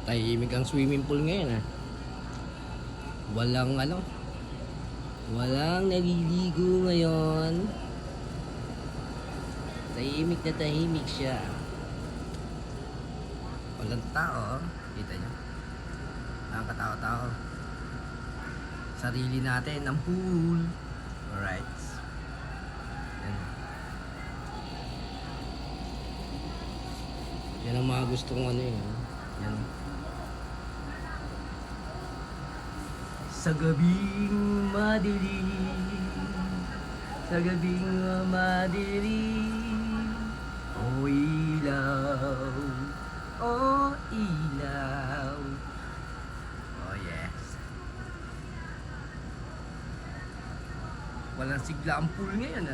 Tahimik ang swimming pool ngayon Walang walang naliligo ngayon. Tahimik na tahimik siya. Walang tao. Kita nyo? Walang katao-tao. Sarili natin ang pool. Alright. Yan. Yan ang mga gustong Yan. Sa gabing madilim, sa gabing madilim, o ilaw, o ilaw. Oh yes. Walang sigla ang pool ngayon